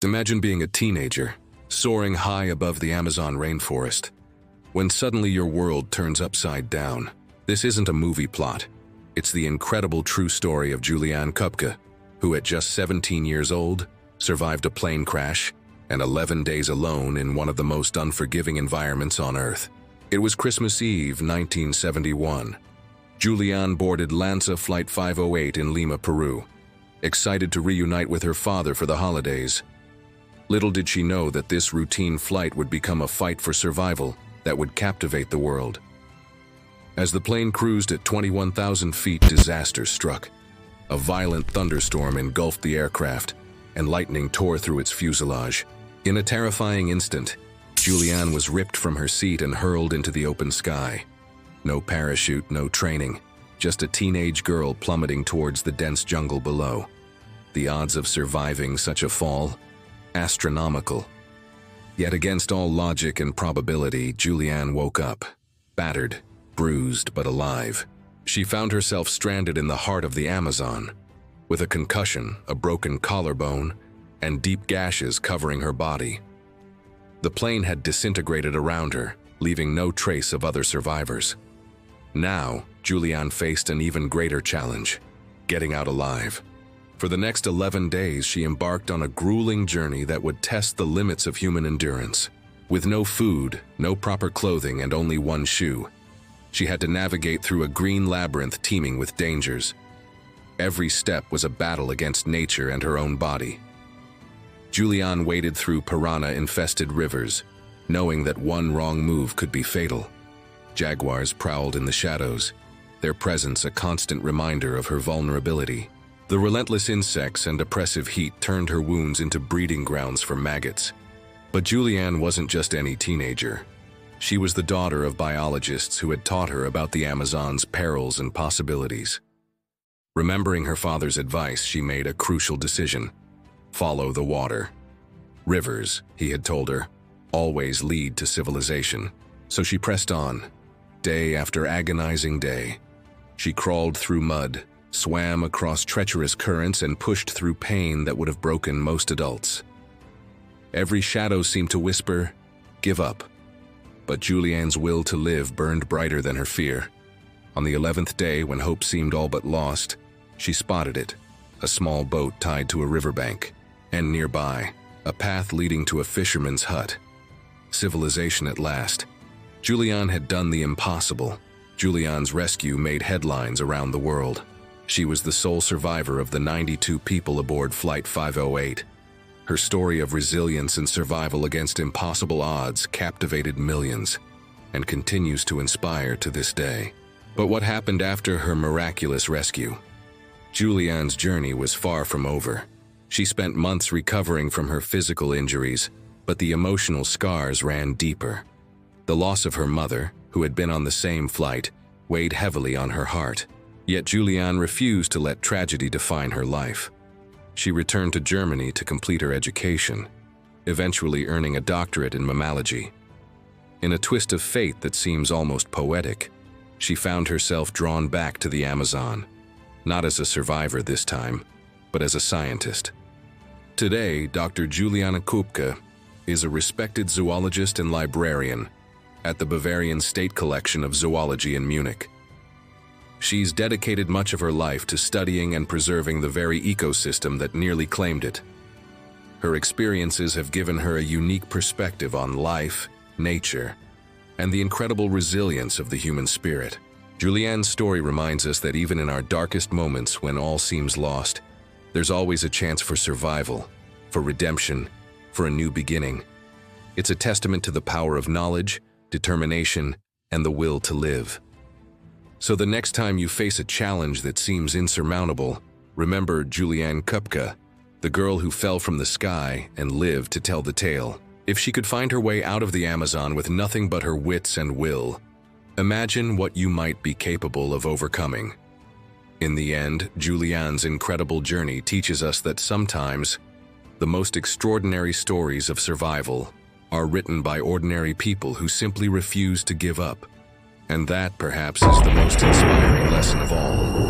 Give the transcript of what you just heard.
Imagine being a teenager, soaring high above the Amazon rainforest, when suddenly your world turns upside down. This isn't a movie plot. It's the incredible true story of Juliane Koepcke, who at just 17 years old, survived a plane crash and 11 days alone in one of the most unforgiving environments on Earth. It was Christmas Eve, 1971. Juliane boarded Lanza Flight 508 in Lima, Peru, excited to reunite with her father for the holidays. Little did she know that this routine flight would become a fight for survival that would captivate the world. As the plane cruised at 21,000 feet, disaster struck. A violent thunderstorm engulfed the aircraft, and lightning tore through its fuselage. In a terrifying instant, Juliane was ripped from her seat and hurled into the open sky. No parachute, no training, just a teenage girl plummeting towards the dense jungle below. The odds of surviving such a fall? Astronomical. Yet against all logic and probability, Juliane woke up, battered, bruised, but alive. She found herself stranded in the heart of the Amazon, with a concussion, a broken collarbone, and deep gashes covering her body. The plane had disintegrated around her, leaving no trace of other survivors. Now, Juliane faced an even greater challenge: getting out alive. For the next 11 days, she embarked on a grueling journey that would test the limits of human endurance. With no food, no proper clothing, and only one shoe, she had to navigate through a green labyrinth teeming with dangers. Every step was a battle against nature and her own body. Juliane waded through piranha-infested rivers, knowing that one wrong move could be fatal. Jaguars prowled in the shadows, their presence a constant reminder of her vulnerability. The relentless insects and oppressive heat turned her wounds into breeding grounds for maggots. But Juliane wasn't just any teenager. She was the daughter of biologists who had taught her about the Amazon's perils and possibilities. Remembering her father's advice, she made a crucial decision: follow the water. Rivers, he had told her, always lead to civilization. So she pressed on, day after agonizing day. She crawled through mud, swam across treacherous currents, and pushed through pain that would have broken most adults. Every shadow seemed to whisper, "Give up." But Juliane's will to live burned brighter than her fear. On the 11th day, when hope seemed all but lost, she spotted it, a small boat tied to a riverbank, and nearby, a path leading to a fisherman's hut. Civilization at last. Juliane had done the impossible. Juliane's rescue made headlines around the world. She was the sole survivor of the 92 people aboard Flight 508. Her story of resilience and survival against impossible odds captivated millions, and continues to inspire to this day. But what happened after her miraculous rescue? Juliane's journey was far from over. She spent months recovering from her physical injuries, but the emotional scars ran deeper. The loss of her mother, who had been on the same flight, weighed heavily on her heart. Yet Juliane refused to let tragedy define her life. She returned to Germany to complete her education, eventually earning a doctorate in mammalogy. In a twist of fate that seems almost poetic, she found herself drawn back to the Amazon, not as a survivor this time, but as a scientist. Today, Dr. Juliane Koepcke is a respected zoologist and librarian at the Bavarian State Collection of Zoology in Munich. She's dedicated much of her life to studying and preserving the very ecosystem that nearly claimed it. Her experiences have given her a unique perspective on life, nature, and the incredible resilience of the human spirit. Juliane's story reminds us that even in our darkest moments, when all seems lost, there's always a chance for survival, for redemption, for a new beginning. It's a testament to the power of knowledge, determination, and the will to live. So the next time you face a challenge that seems insurmountable, remember Juliane Koepcke, the girl who fell from the sky and lived to tell the tale. If she could find her way out of the Amazon with nothing but her wits and will, imagine what you might be capable of overcoming. In the end, Juliane's incredible journey teaches us that sometimes the most extraordinary stories of survival are written by ordinary people who simply refuse to give up. And that, perhaps, is the most inspiring lesson of all.